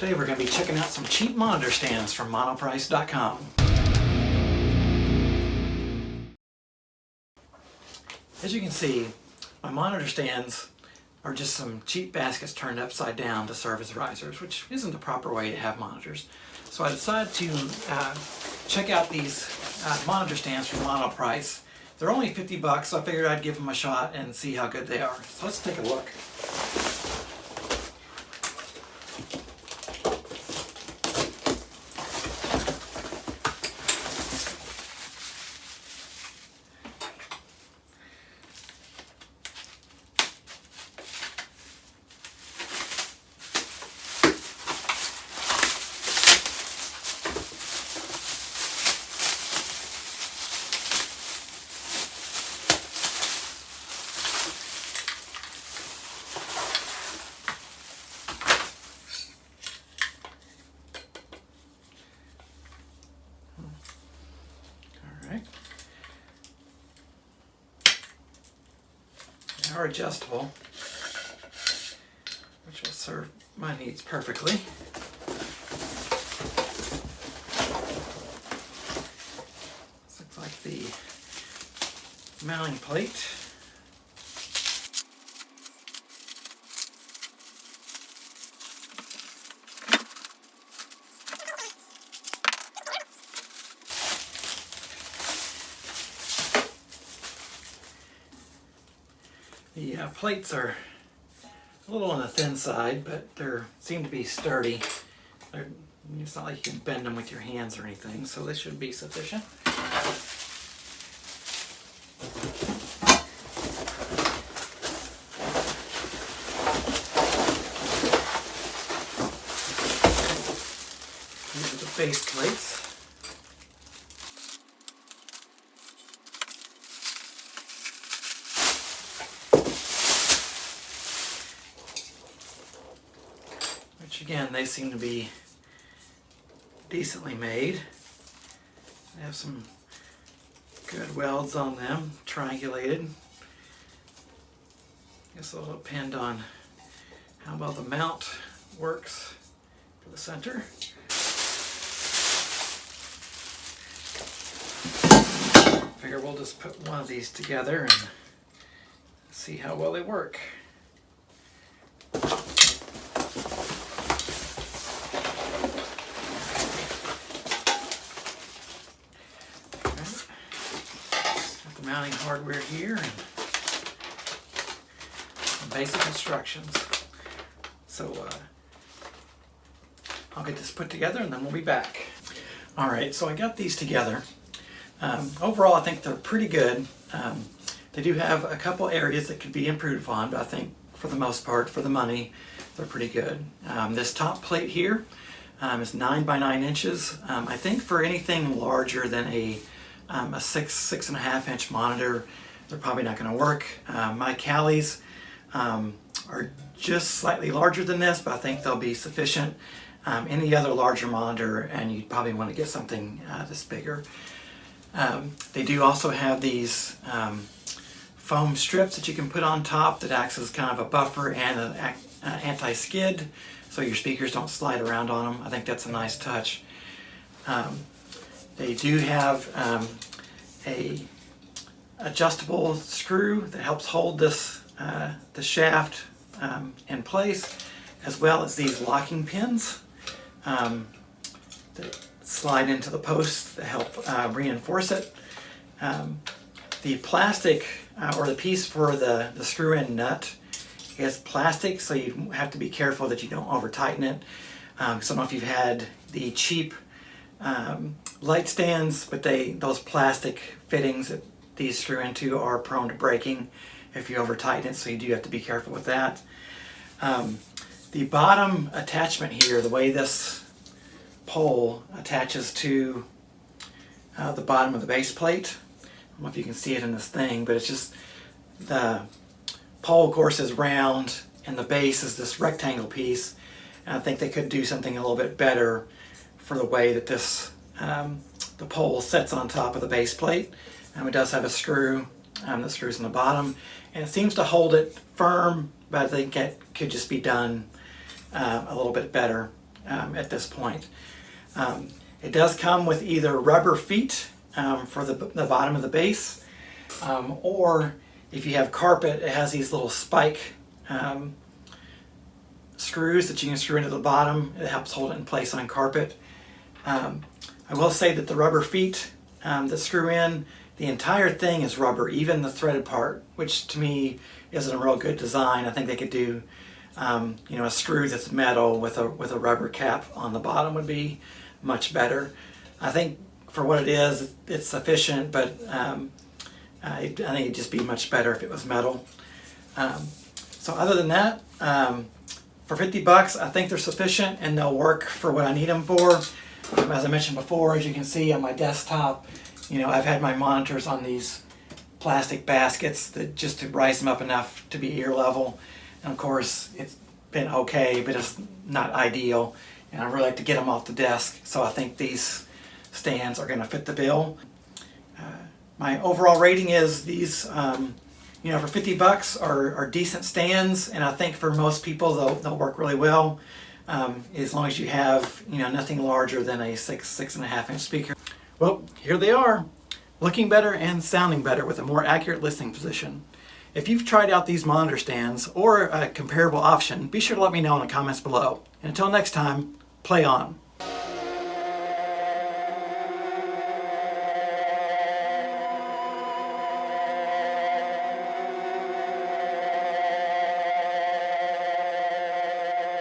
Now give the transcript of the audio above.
Today we're going to be checking out some cheap monitor stands from Monoprice.com. As you can see, my monitor stands are just some cheap baskets turned upside down to serve as risers, which isn't the proper way to have monitors. So I decided to check out these monitor stands from Monoprice. They're only 50 bucks, so I figured I'd give them a shot and see how good they are. So let's take a look. They are adjustable, which will serve my needs perfectly. This looks like the mounting plate. The plates are a little on the thin side, but they seem to be sturdy. It's not like you can bend them with your hands or anything, so this should be sufficient. These are the base plates. Which again, they seem to be decently made. They have some good welds on them, triangulated. Guess it'll depend on how well the mount works for the center. Figure we'll just put one of these together and see how well they work. Mounting hardware here and some basic instructions. So I'll get this put together and then we'll be back. Alright, so I got these together. Overall I think they're pretty good. They do have a couple areas that could be improved on, but I think for the most part, for the money, they're pretty good. This top plate here is 9 by 9 inches. I think for anything larger than a 6.5 inch monitor, they're probably not going to work. My Callies are just slightly larger than this, but I think they'll be sufficient. Any other larger monitor, and you'd probably want to get something this bigger. They do also have these foam strips that you can put on top that acts as kind of a buffer and an anti-skid, so your speakers don't slide around on them. I think that's a nice touch. They do have a adjustable screw that helps hold this the shaft in place, as well as these locking pins that slide into the post to help reinforce it. The plastic or the piece for the screw-in nut is plastic, so you have to be careful that you don't over tighten it. So I don't know if you've had the cheap light stands, but those plastic fittings that these screw into are prone to breaking if you over tighten it, so you do have to be careful with that. The bottom attachment here, the way this pole attaches to the bottom of the base plate, I don't know if you can see it in this thing, but it's just the pole, of course, is round and the base is this rectangle piece, and I think they could do something a little bit better for the way that this the pole sits on top of the base plate. It does have a screw that screws in the bottom, and it seems to hold it firm, but I think it could just be done a little bit better. at this point. It does come with either rubber feet for the bottom of the base, or if you have carpet, it has these little spike screws that you can screw into the bottom. It helps hold it in place on carpet. I will say that the rubber feet that screw in, the entire thing is rubber, even the threaded part, which to me isn't a real good design. I think they could do you know, a screw that's metal with a rubber cap on the bottom would be much better. I think for what it is, it's sufficient, but I think it'd just be much better if it was metal. So other than that, for 50 bucks, I think they're sufficient and they'll work for what I need them for. As I mentioned before, as you can see on my desktop, you know, I've had my monitors on these plastic baskets that just to rise them up enough to be ear level. And of course, it's been okay, but it's not ideal. And I really like to get them off the desk, so I think these stands are going to fit the bill. My overall rating is these, you know, for 50 bucks are decent stands, and I think for most people they'll work really well, as long as you have, you know, nothing larger than a 6.5 inch speaker. Well, here they are, looking better and sounding better with a more accurate listening position. If you've tried out these monitor stands or a comparable option, be sure to let me know in the comments below. And until next time, play on.